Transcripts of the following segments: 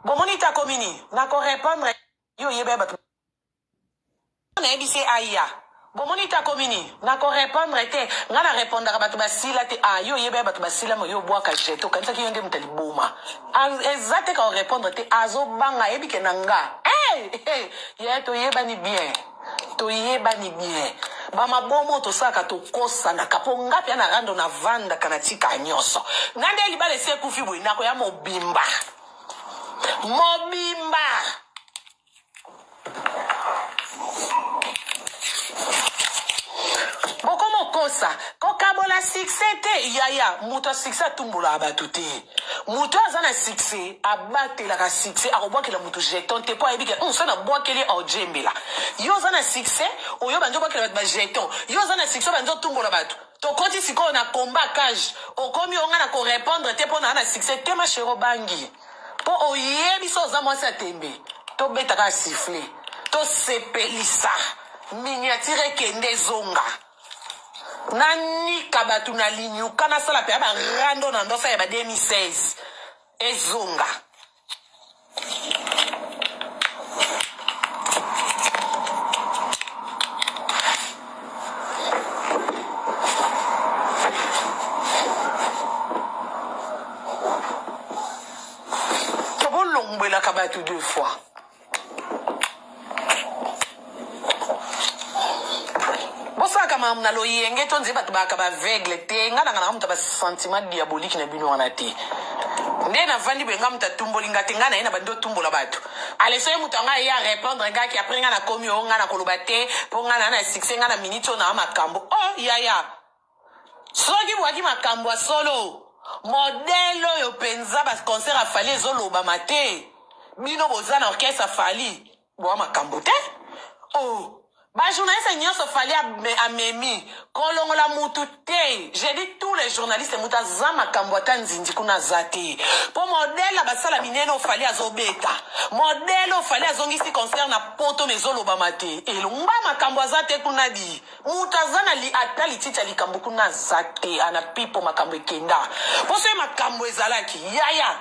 Bomoni ta komini. Nako répondre. Yo yebe batu. Na ebise aya. Bomoni ta komini. Nako répondre te. Ngana répondre ka batu basila te. Ah yo yebe batu basila mo yo boaka jeto. Kanisa ki yonde mtali boma. Ezate ka répondre te. Azo banga ebike nanga. Hey! Yeto yeba ni bien. To yeba ni bien. Bama bomo to saka to kosa na kaponga pia na rando na vanda kanatika nyoso. Nande libale se kufibu inako ya mobimba. Mobimba. Bokomo kosa. Kokabola succès yaya. Muto succès tumbola abatute. Muto azana succès abate la succès arobwa la muto jeton te po ebike on sana bwa kele ojembela. Yo zana succès oyo banjo bwa kele ba jeton. Yo zana succès banjo tumbola batu. To konti siko na combat cage. Okomi onga na ko répondre te po na succès te ma chero bangi. Po oyebi so za mwasi atembe. To beta ka siffler. To sepelisa. Miniatire kende zonga. Nani kabatu na linyu kana sala pe ba rando na ndosa ya ba 2016 ezonga tobo longbela kabatu deux fois. Bosaka mamna lo yenge tonzi batu baka ba vegle te ngana ngana mta ba sentiment diabolique na bino wana te ndena vandi benga mta tumboli ngati ngana ina bando tumbola batu ale so mutu nga ya répondre ngaki après ngana komi o ngana koloba te po ngana na succès ngana minute na makambo oh ya soki bwaki makambo solo modelo yo penza ba concert afali ezoloba mate bino bozana orchestre afali bo makambo te oh. Bah, journaliste nyonso fali a memi kolongola mutu te. J'ai dit tous les journalistes muta zama kambwata nzinzi kuna zate. Po modèle basala mineno fali azobeta. Modèle fali azongisi concert na poto mezolo bamate. Elongba makambo zate kuna di. Muta zana li atali tita li kambu kuna zate ana pipo makambo ekenda. Po se makambo ezalaki yaya.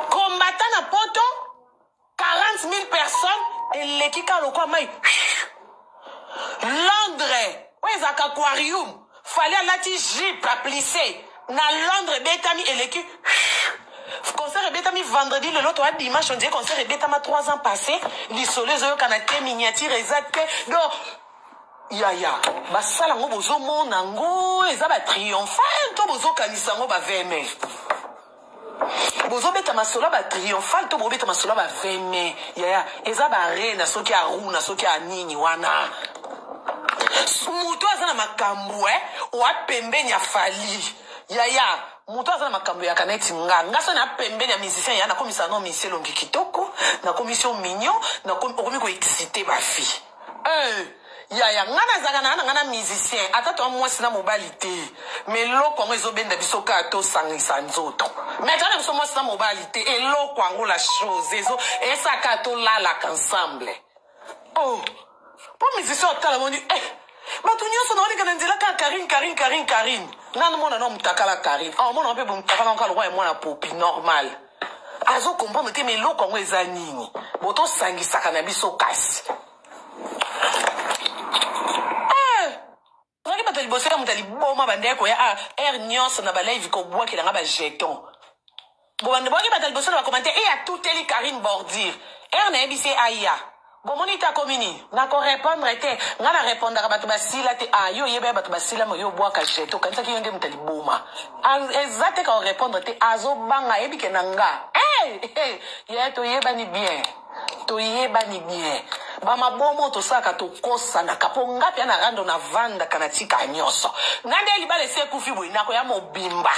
Combattant na poto 40 000 personnes. Et l'équipe lokwa mai Londres ouais aquarium fallait lati jeep à plisser na Londres betami et l'équipe concert betami vendredi le l'autre dimanche on dit concert betama 3 ans passés l'isolé zo kanate miniature exacte donc yaya basala ngo bozo mona ngo eza ba triomphal to bozo kanisa ngo ba veme bozo beta masolo ba triomphal to bobeta masolo ba veme yaya eza ba reina soki a runa soki a nini wana mutu azana makambo wa pembeni ya fali yaya mutu azana makambo ya kaneti nga so na pembeni ya musicien ya na komisa no misie longi kitoko na komisio mignon na komi ko exciter ba fille yaya ngana zaka na ngana musicien atatu mwasi na mobilité mais loko ngo ezobenda bisoka to sangisa nzoto mais tana biso mwasi na mobilité et loko ngo la chose ezo esaka to lala ensemble oh po musicien otala moni batu nyonso na kana nzela ka Karine nanu mona no mutakala Karine mona mpe bo mutakala nkalo kwa mwana popi normal azo comprendre te mais loko ngo eza nini boto sangisa kana biso kasi batali boseka mutali boma bandeko ya air nyonso na ba live ko bwa ki nga ba jeton bo bande bwa ki batali boseka ba commenter et à tout eli Karine Bordir air na ebise aya bomoni ta komini na ko répondre te ngana répondre ka batu basila te yo yebe batu basila mo yo bwa ka jeton kanisa ki yonde mutali boma exacte ka répondre te azo banga ebike nanga yeto yeba ni bien to yeba ni bien bama bomo to saka to kosa na kaponga pia na rando na vanda kanatika nyoso ngande libale se kufibu inako ya mobimba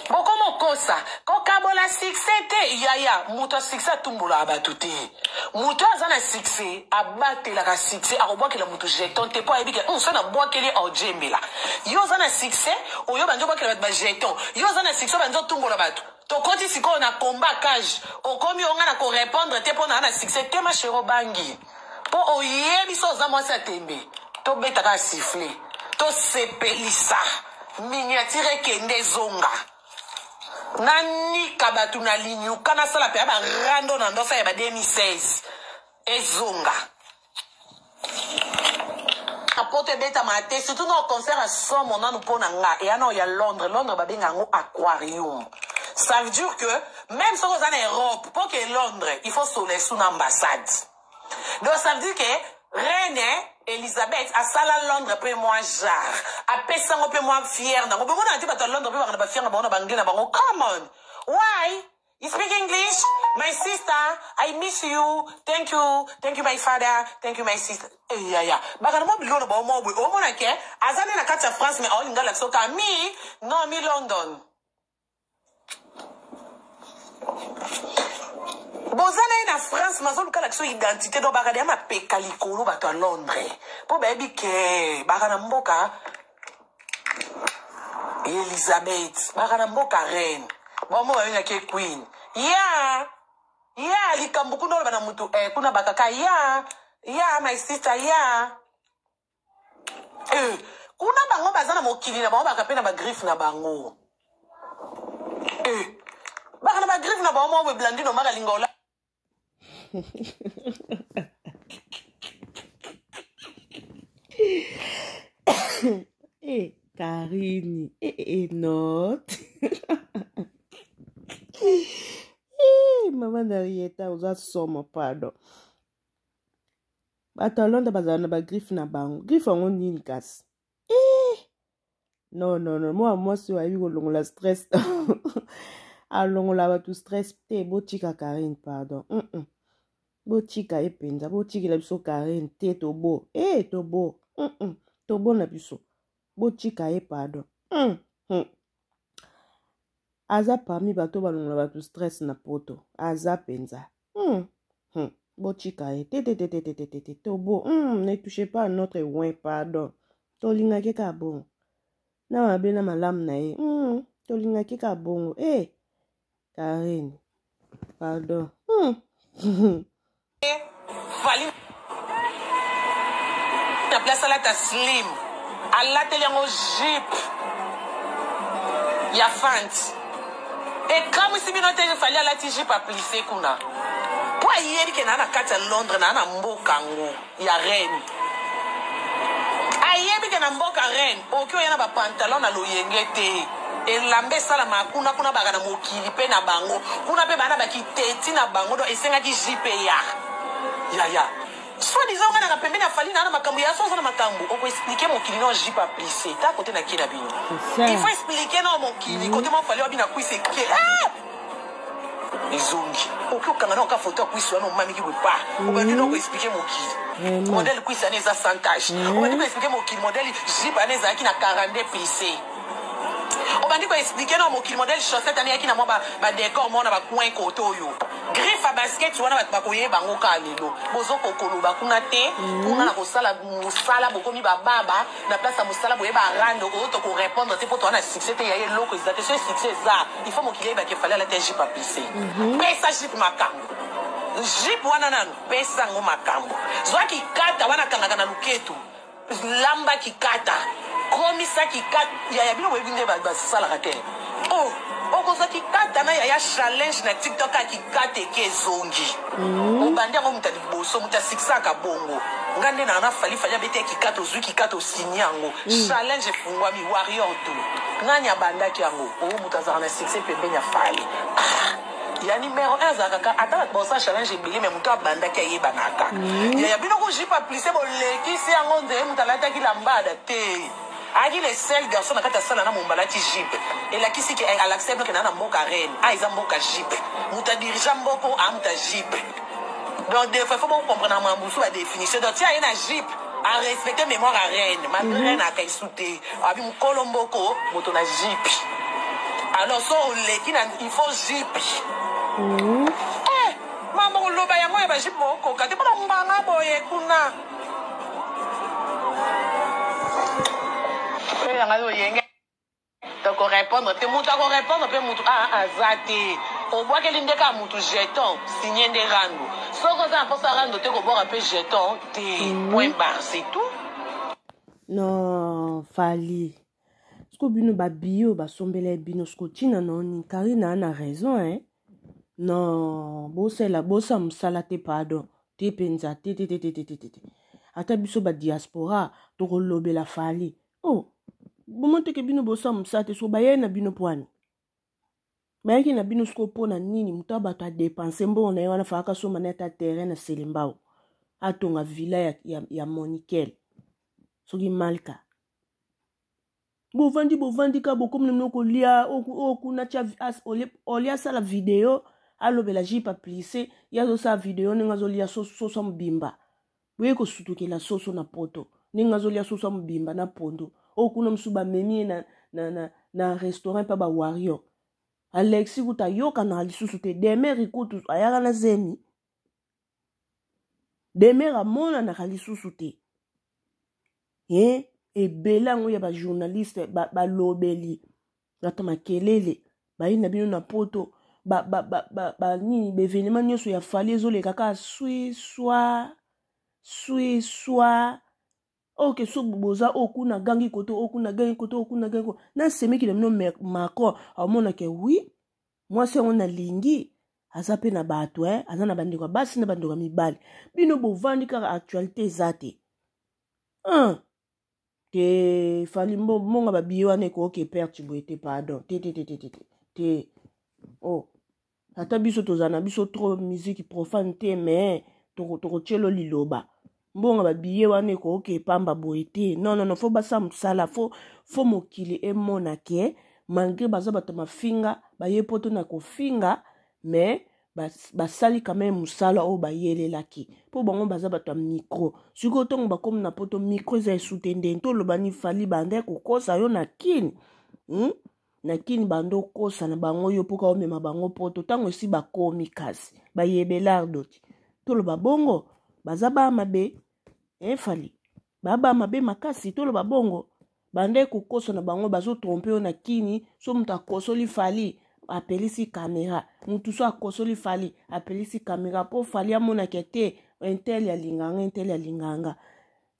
bokomo kosa kokabola succès te yaya muto succès tumbola abatute muto azana succès abate la succès arobwa la muto jeton te po ebike on sana bwa kele ojembela yo zana succès oyo banjo bwa kele ba jeton yo zana succès banjo tumbola batu to konti siko na combat cage okomi onga na ko répondre te po na succès te ma chero bangi po oyebi so za mwasi atembe To beta ka siffler. To sepelisa. Miniature kende zonga. Nani kabatu na linyu. Kana sala pe aba rando na ndosa ya ba 2016. Ezonga. Apote beta mate. Surtout dans le concert à son mon nan pour nga. Et alors il y a Londres. Londres ba benga ngo aquarium. Ça veut dire que même si vous êtes en Europe, pour que Londres, il faut soleil sous l'ambassade. Donc ça veut dire que Reine Elisabeth a ça à Londres après moi jar. A Pessango après moi fier. Donc on a dit que Londres après moi fier. Come on. Why? You speak English? My sister, I miss you. Thank you. Thank you, my father. Thank you, my sister. Yeah. Bagana mo bilo na ba mo bo. O mo na ke. Azane na kata France mais all ingala so ka mi no mi London. Bozana na France mazo luka la so identité do bagade ma pekalikolo bato à Londres. Po baby ke bagana mboka Elizabeth, bagana mboka reine. Bomo ba ina ke queen. Yeah, likambuku no bana mutu kuna bakaka yeah, my sister yeah. Kuna bango bazana mokili na bango bakapena ba griffe na bango. Bakana ba griffe na bango mo blandi no maka lingola. Karine, note. Maman Henrietta, vous avez somme, pardon. Batalonda bazana ba griffe na bango. Griffe on nini kas. Non, moi si wa yugo longola stress. Alongola ba tu stress te botika Karine, pardon. Botika epenza, botika la biso Karine te tobo. Tobo. Tobo na biso. Botika pardon. Aza parmi bato balongola batu stress na poto. Aza penza. Botika te tobo. Ne touchez pas à notre ouin, pardon. Tolinga keka bon. Na mabena malam na ye. Tolinga keka bon. Karine. Pardon. Fali na place la ta slim. Allah te yango jeep. Ya fant. Et comme si bino te fali ala ti jeep a plissé kuna. Pour yeri ke na kata Londres na mboka ngo ya reine. Ayebi ke na mboka reine, okyo yana ba pantalon na loyengete. Elambe sala makuna kuna baga na mokili pe na bango. Kuna pe bana bakiteti na bango do esenga ki jipe ya. Soit disant on a pembe na fali na makambo ya so na makambo. On peut expliquer mokili no jipe a plissé. Ta côté na kina bino. Il faut expliquer non mokili côté mo fali obina kuise ke. Izongi. Okyo kanga na ka photo kuise no mami ki pa. On va nous expliquer mokili. Modèle kuise na za santage. On va nous expliquer mokili modèle jipe aneza ki na 42 plissé. On va dire qu'on explique non mon modèle chaussette année qui n'a pas décor mon na ba coin koto yo griffe à basket tu vois na ba koye bango ka lelo bozo kokolo ba kuna te kuna na ko sala musala bokomi ba baba na place à musala boye ba rando ko to ko répondre te pour toi na succès te yaye loko izate ce succès ça il faut mon kilé ba ke fallait la TJ pas pisser pesa jip makambo jip wana nanu pesa ngo makambo zwa ki kata wana kanga na luketu lamba ki kata komisa ki kata ya bino webinde ba sala kate okoza ki kata na ya challenge na TikTok ki kate ke zongi obande ngo mutadi boso mutasikisaka bongo ngande na fali bete ki kata ozwi ki kata osinyango challenge fungwa mi warrior to nganya banda ki yango mutazana na succès pembe nya fali ya numéro 1 zakaka atala bosa challenge ebele mais muto abanda ki ayeba naka ya bino ko jipa plissé bolekisi yango nze mutalata ki lambada te Agi les seuls garçons na kata sala na mombala ti jipe. Et la kisi ki elle accepte que na mboka reine. Ils ont mboka jipe. Muta dirigeant mboko a muta jipe. Donc des fois faut comprendre na mambusu la définition. Donc tiens na jipe à respecter mémoire à reine. Ma reine a kaisouté. Abi mukolo mboko moto na jipe. Alors so leki na il faut jipe. Maman loba yango ya ba jipe moko kati pona mbanga boye kuna. Donc répondre, te muta ko répondre pe mutu azate. O bois que linde ka mutu jeton, signer des rando. Soko za pour ça rando te ko bora pe jeton, te point barre, c'est tout. Non, Fali. Sko bino ba bio ba sombele bino sko tina noni. Karina ana raison, hein. Non, bosa musala te pardon. Te penza te. Ata biso ba diaspora to lobe la Fali. Oh, bomonte ke bino bosa musala te so ba ye na bino poani. Bayaki na bino sko po na nini muta bato a dépenser mbongo na ye wana faka so maneta terrain na Selimbao. Atonga villa ya Monikel. Soki malka. Bovandi ka bokom ne mnoko lia oku na tia olia sa la video alobe la jipa plissé yazo sa video ninga zo lia soso mbimba. Boye ko sutukela soso na poto. Ninga zo lia soso mbimba na pondo. Oku na msuba memi na restaurant pa ba wario. Alexi kuta yoka na alisusu te demeri kutu ayaka na zemi. Demera mona na alisusu te. E belango ya ba journaliste ba lobeli. Gata makelele. Ba ina bino na poto. Ba nini bevenema nyoso ya Fali ezole kaka sui soa. Ok, so boza oku na gangi koto. Na semeki na mino Macron. Amona ke oui. Moi se on a lingi. Aza pe na bato, aza na bandeko basi na bandeko mibali. Bino bovandi kaka actualité zate. Te Fali monga ba biyo ane ko ke perte boete pardon. Te. Oh. Ata biso tozana biso trop musique profane te mais toko chelo liloba. Mbonga ba biye wane ko ke pamba boete. Non, faut basa musala, faut mokili e mona ke malgré baza bato mafinga, ba yepoto na ko finga mais basali quand même musala o ba yele laki. Po bango baza bato micro. Siko tongo ba comme na poto micro za soutende to lo bani Fali bande ko kosa yo na kini. Na kini bando kosa na bango yo poka o mema bango poto tango si ba komi kasi. Ba yebelardo. To lo ba bongo baza ba mabe Fali. Baba mabe makasi to lo ba bongo. Bande ko kosa na bango bazo tromper na kini so muta kosoli Fali. Apelisi caméra. Mutu so akosoli Fali. Apelisi caméra po Fali amona kete intel ya linganga.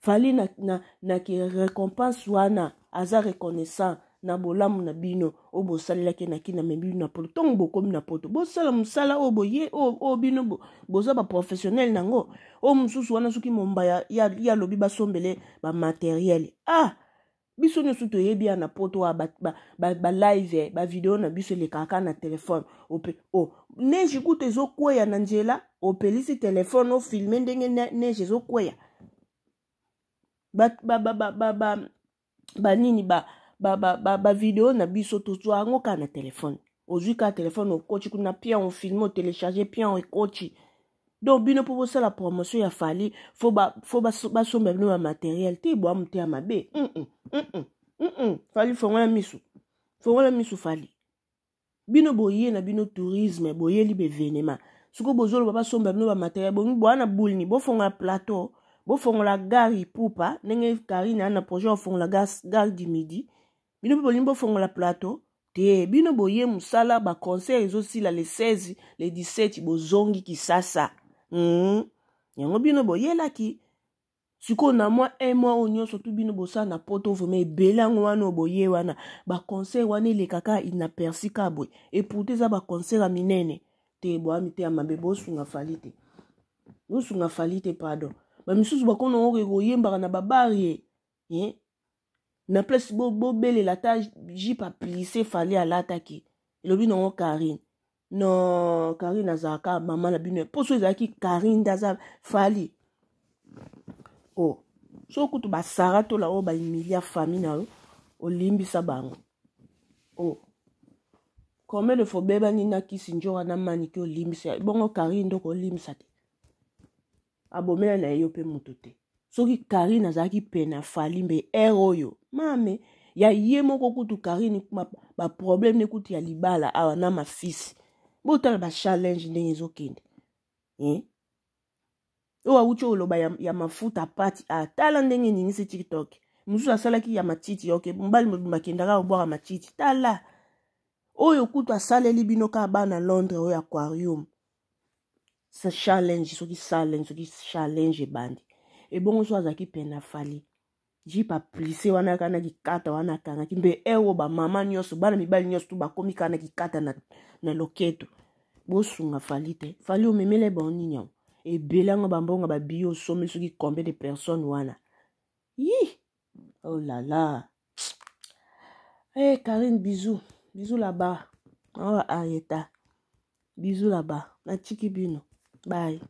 Fali na ki récompense wana aza reconnaissant na bolamu na bino o bosalela ke na kina membino na poto tongo bokomi na poto bosala musala o boye o bino boza ba professionnel nango o mususu wana soki momba ya lobi basombele ba matériel biso nyoso toyebi na poto ba live ba video na biso le kaka na téléphone neige kuta ezokweya na nzela opelisi téléphone o filmer ndenge neige ezokweya nini ba video na biso tozwa yango ka na téléphone ozwi ka téléphone okochi kuna pia on filme o télécharger pia on ekochi donc bino po bosala promotion ya Fali faut basomba bino ba matériel te bo amute ya mabe Fali fongola misu Fali bino boye na bino tourisme boye libe venema suko bozolo basomba bino ba matériel bo ana bulni bo fongola plateau bo fongola gare pupa nenge Karina na projet o fongola gare du midi bino bolimbo fongola plateau te bino boye musala ba concert ezosila le 16 le 17 bozongi kisasa yango bino boye laki siko na moi un mois onyo surtout bino bosa na poto vome belango wana boye wana ba concert wana le kaka inaperçu kabwe et pourtant za ba concert minene te bo amite amabe bosunga Fali te pardon ba misusu bakono okoyemba na babari na place bo bele la ta jipa plissé Fali alataki elobi no Karine non Karine azaka mama na bino poso ezaki Karine daza Fali so kutu basara to la o ba emilia famille na olimbisa bango combien de fois beba ni na kisinjora na maniki olimbisa bongo Karine ndoko olimbisa te abomela na yo pe mutu te soki Karine azaki pena Fali mbe oyo mame ya ye moko kutu Karine ba problème ne kutu ya libala awa na ma fils botala ba challenge ndenge ezokende owa ucho oloba ya mafuta pati tala ndenge ningisi TikTok mususu asalaki ya matiti yoke mbali makendaka obwaka matiti tala oyo kutu asaleli bino ka bana Londres oyo aquarium sa challenge soki challenge bandi ebongo so azaki pena Fali jipa plissé wana kana kikata wana kanga kimbe ewo ba mama nyoso bana mibali nyoso tu bakomi kana kikata na loketo bosunga fali te fali omemele boni nyao ebelango bambonga babio somme soki combien de personnes wana yi oh là là. Hey Karine, bisous là-bas. Oh Arieta, bisous là-bas. Natiki bino, bye.